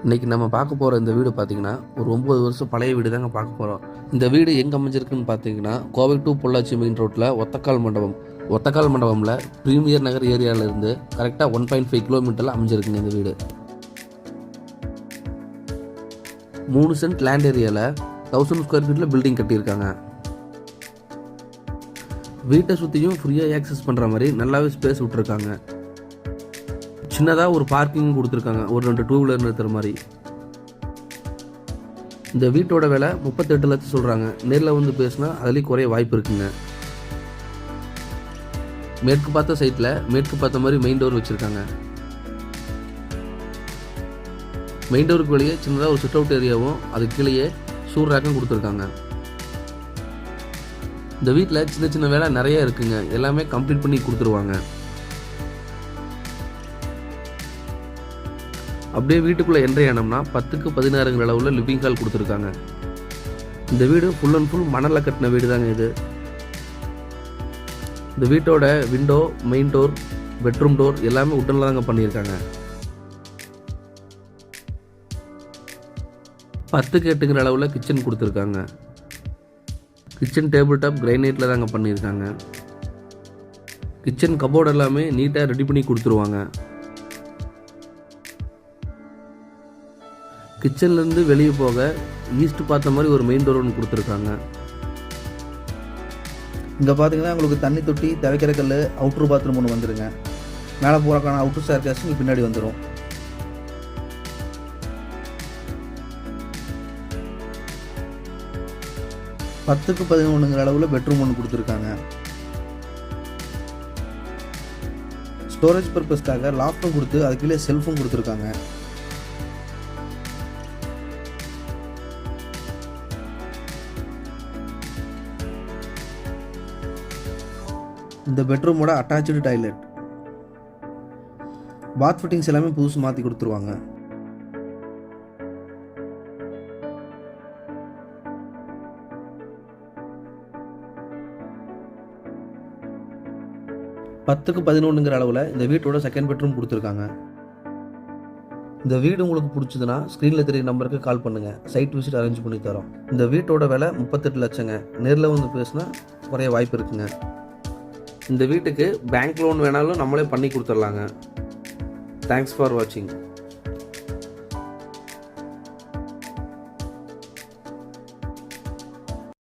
இன்றைக்கி நம்ம பார்க்க போகிற இந்த வீடு பார்த்திங்கன்னா ஒரு 9 வருஷம் பழைய வீடு தாங்க பார்க்க போகிறோம். இந்த வீடு எங்கே அமைஞ்சிருக்குன்னு பார்த்தீங்கன்னா கோவை டு பொள்ளாச்சி மெயின் ரோட்டில் ஒத்தக்கால் மண்டபமில் ப்ரீமியர் நகர் ஏரியாவிலேருந்து கரெக்டாக 1.5 கிலோமீட்டரில் அமைஞ்சிருக்குங்க இந்த வீடு. 3 சென்ட் லேண்ட் ஏரியாவில் 1000 ஸ்கொயர் ஃபீட்டில் பில்டிங் கட்டியிருக்காங்க. வீட்டை சுற்றியும் ஃப்ரீயாக ஆக்சஸ் பண்ணுற மாதிரி நல்லாவே ஸ்பேஸ் விட்டுருக்காங்க. சின்னதாக ஒரு பார்க்கிங் கொடுத்துருக்காங்க, ஒரு 2 டூ வீலர் நிறுத்துற மாதிரி. இந்த வீட்டோட விலை 38 லட்சம் சொல்கிறாங்க. நேரில் வந்து பேசினா அதுலேயும் குறைய வாய்ப்பு இருக்குங்க. மேற்கு பார்த்த சைட்டில் மேற்கு பார்த்த மாதிரி மெயின் டோர் வச்சுருக்காங்க. மெயின் டோருக்கு வெளியே சின்னதாக ஒரு சிட் அவுட் ஏரியாவும் அது கீழேயே ஷூ ரேக்கும் கொடுத்துருக்காங்க. இந்த வீட்டில் சின்ன சின்ன வேலை நிறைய இருக்குங்க, எல்லாமே கம்ப்ளீட் பண்ணி கொடுத்துருவாங்க. அப்படியே வீட்டுக்குள்ளே என்ட்ரி ஆனோம்னா 10க்கு 16 அளவில் லிவிங் ஹால் கொடுத்துருக்காங்க. இந்த வீடு ஃபுல் அண்ட் ஃபுல் மணலில் கட்டின வீடு தாங்க இது. இந்த வீட்டோட window, main door, bedroom door எல்லாமே உட்டனில் தாங்க பண்ணியிருக்காங்க. 10க்கு 8 அளவில் கிச்சன் கொடுத்துருக்காங்க. கிச்சன் டேபிள் டாப் கிரைனைட்டில் தாங்க பண்ணியிருக்காங்க. கிச்சன் கபோர்டு எல்லாமே நீட்டாக ரெடி பண்ணி கொடுத்துருவாங்க. கிச்சன்லேருந்து வெளியே போக ஈஸ்ட் பார்த்த மாதிரி ஒரு மெயின் டோர் ஒன்று கொடுத்துருக்காங்க. இங்கே பார்த்தீங்கன்னா உங்களுக்கு தண்ணி தொட்டி, துவைக்கிற கல், அவுட்ரு பாத்ரூம் ஒன்று வந்துடுங்க. மேலே போகிறக்கான அவுட்ரு ஸ்டேர் கேஸ் இங்கே பின்னாடி வந்துடும். பத்துக்கு 11 அளவில் பெட்ரூம் ஒன்று கொடுத்துருக்காங்க. ஸ்டோரேஜ் பர்பஸ்க்காக லாஃப்டும் கொடுத்து அது கீழே செல்ஃபும் கொடுத்துருக்காங்க. இந்த பெட்ரூமோட அட்டாச்சு டாய்லெட், பாத் ஃபிட்டிங்ஸ் எல்லாமே புதுசு மாற்றி கொடுத்துருவாங்க. பத்துக்கு 11 அளவில் இந்த வீட்டோட செகண்ட் பெட்ரூம் கொடுத்துருக்காங்க. இந்த வீடு உங்களுக்கு பிடிச்சதுன்னா ஸ்க்ரீனில் தெரிய நம்பருக்கு கால் பண்ணுங்கள், சைட் விசிட் அரேஞ்ச் பண்ணி தரோம். இந்த வீட்டோட விலை 38 லட்சங்க. நேரில் வந்து பேசினா குறைய வாய்ப்பு இருக்குங்க. இந்த வீட்டுக்கு பேங்க் லோன் வேணாலும் நம்மளே பண்ணி கொடுத்துடலாங்க. தேங்க்ஸ் ஃபார் வாட்சிங்.